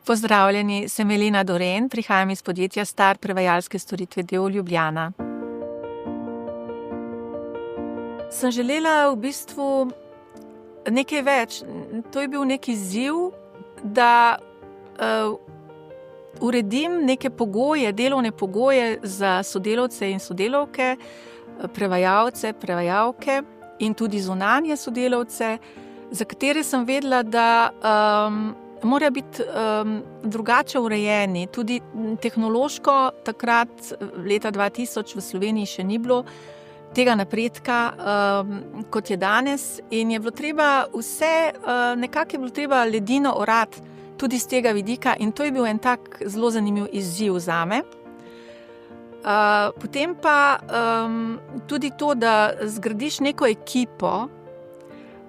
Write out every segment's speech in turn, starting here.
Pozdravljeni, sem Elena Doren, prihajam iz podjetja Star prevajalske storitve del Ljubljana. Sem želela v bistvu nekaj več. To je bil neki izziv, da uredim neke pogoje, delovne pogoje za sodelavce in sodelavke, prevajalce, prevajalke in tudi zunanje sodelavce, za katere sem vedela, da morajo biti drugače urejeni. Tudi tehnološko takrat, leta 2000 v Sloveniji še ni bilo tega napredka, kot je danes, in je bilo treba vse, nekako je bilo treba ledino orati tudi z tega vidika, in to je bil en tak zelo zanimiv izziv zame. Potem pa tudi to, da zgradiš neko ekipo,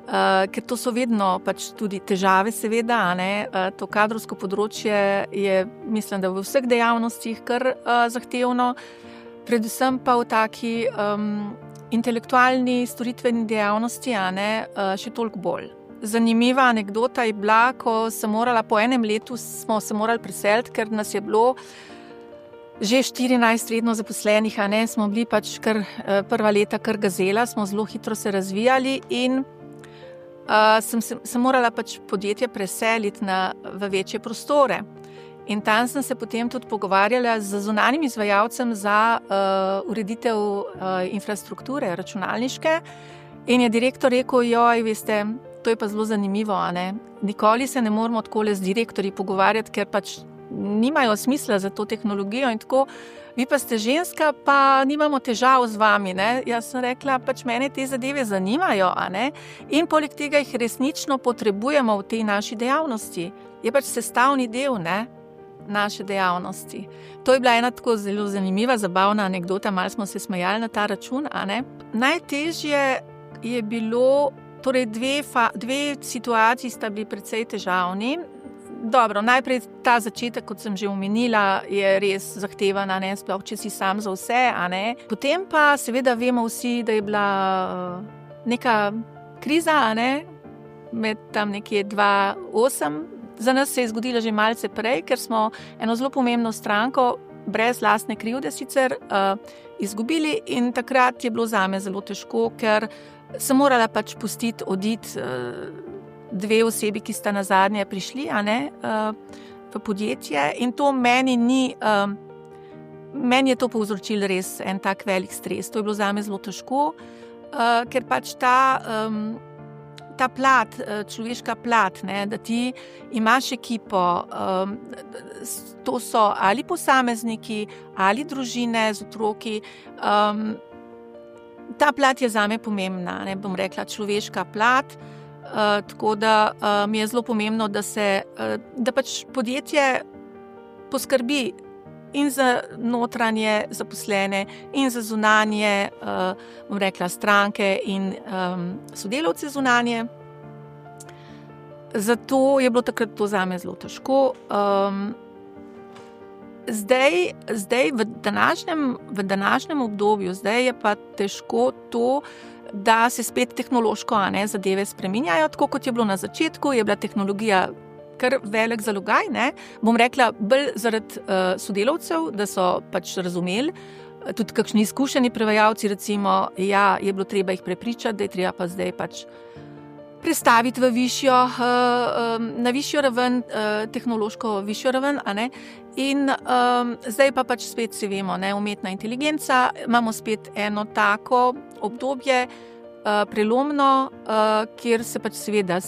ker to so vedno pač tudi težave, seveda, a ne. To kadrovsko področje je, mislim, da v vseh dejavnostih kar zahtevno, predvsem pa v taki intelektualni storitveni dejavnosti, a ne, še toliko bolj. Zanimiva anekdota je bila, ko sem morala po enem letu, smo se morali preseliti, ker nas je bilo že 14 redno zaposlenih, a ne, smo bili pač kar prva leta kar gazela, smo zelo hitro se razvijali in sem morala pač podjetje preseliti v večje prostore. In tam sem se potem tudi pogovarjala z zunanjim izvajalcem za ureditev infrastrukture računalniške in je direktor rekel: "Joj, veste, to je pa zelo zanimivo, a ne. Nikoli se ne moramo takole z direktorji pogovarjati, ker pač nimajo smisla za to tehnologijo in tako. Vi pa ste ženska, pa nimamo težav z vami, ne." Jaz sem rekla, pač mene te zadeve zanimajo, a ne. In poleg tega jih resnično potrebujemo v tej naši dejavnosti. Je pač sestavni del, ne, naše dejavnosti. To je bila ena tako zelo zanimiva, zabavna anekdota, malo smo se smejali na ta račun, a ne. Najtežje je bilo, torej dve situaciji sta bili precej težavni. Dobro, najprej ta začetek, kot sem že omenila, je res zahteven, a ne, sploh če si sam za vse, a ne. Potem pa seveda vemo vsi, da je bila neka kriza, a ne, med tam nekje 2008. Za nas se je zgodila že malce prej, ker smo eno zelo pomembno stranko, brez lastne krivde sicer, izgubili, in takrat je bilo zame zelo težko, ker sem morala pač pustiti oditi dve osebi, ki sta nazadnje prišli, a ne, v podjetje, in to meni je to povzročilo res en tak velik stres. To je bilo zame zelo težko, ker pač ta plat, človeška plat, ne, da ti imaš ekipo, to so ali posamezniki ali družine z otroki, ta plat je zame pomembna, ne, bom rekla, človeška plat. Tako da mi je zelo pomembno, da pač podjetje poskrbi in za notranje zaposlene in za zunanje, bom rekla, stranke in sodelavce zunanje. Zato je bilo takrat to zame zelo težko. Zdaj v današnjem obdobju, zdaj je pa težko to, da se spet tehnološko, a ne, zadeve spreminjajo, tako kot je bilo na začetku, je bila tehnologija kar velik zalogaj, ne. Bom rekla, bolj zaradi sodelavcev, da so pač razumeli, tudi kakšni izkušeni prevajalci, recimo, ja, je bilo treba jih prepričati, da je treba pa zdaj pač prestaviti na višjo raven, tehnološko višjo raven, a ne. In zdaj pa pač spet se vemo, ne, umetna inteligenca, imamo spet eno tako obdobje, prelomno, kjer se pač seveda,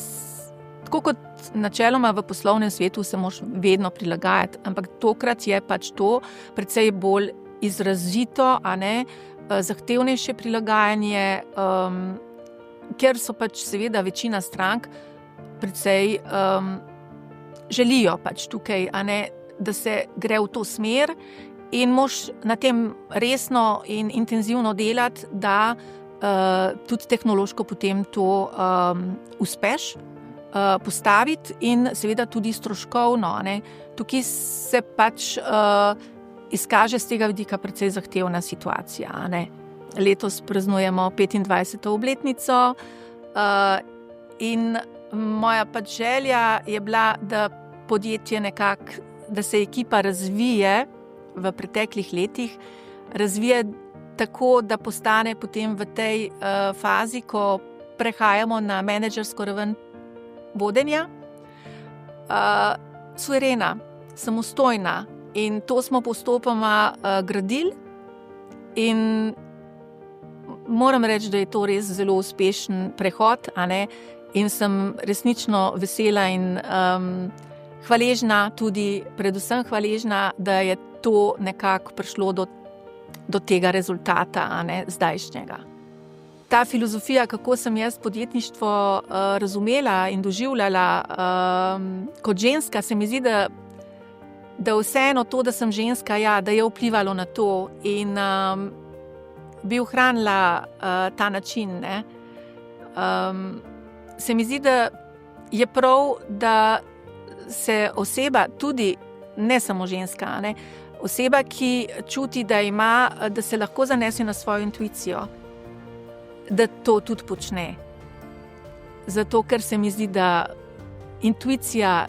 tako kot načeloma v poslovnem svetu se moraš vedno prilagajati, ampak tokrat je pač to precej bolj izrazito, a ne, zahtevnejše prilagajanje, ker so pač seveda večina strank precej želijo pač tukaj, a ne, da se gre v to smer in moraš na tem resno in intenzivno delati, da tudi tehnološko potem to uspeš postaviti in seveda tudi stroškovno, a ne. Tukaj se pač izkaže z tega vidika precej zahtevna situacija, a ne. Letos praznujemo 25. obletnico in moja pač želja je bila, da podjetje nekako, da se ekipa razvije v preteklih letih, razvije tako, da postane potem v tej fazi, ko prehajamo na menedžersko raven vodenja, suverena, samostojna, in to smo postopoma gradili in moram reči, da je to res zelo uspešen prehod, a ne, in sem resnično vesela in hvaležna, tudi predvsem hvaležna, da je to nekako prišlo do tega rezultata, a ne, zdajšnjega. Ta filozofija, kako sem jaz podjetništvo razumela in doživljala kot ženska, se mi zdi, da vseeno to, da sem ženska, ja, da je vplivalo na to in bi ohranila ta način, ne. Se mi zdi, da je prav, da se oseba, tudi ne samo ženska, ne, oseba, ki čuti, da se lahko zanese na svojo intuicijo, da to tudi počne. Zato, ker se mi zdi, da intuicija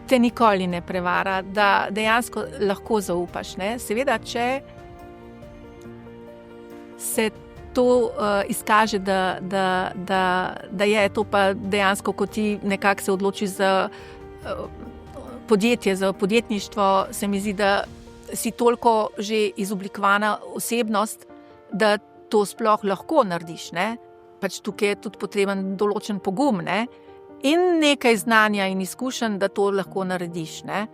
te nikoli ne prevara, da dejansko lahko zaupaš, ne. Seveda, če se to izkaže, da je to pa dejansko, ko ti nekako se odločiš za podjetje, za podjetništvo, se mi zdi, da si toliko že izoblikovana osebnost, da to sploh lahko narediš, ne. Pač tukaj je tudi potreben določen pogum, ne, in nekaj znanja in izkušenj, da to lahko narediš, ne.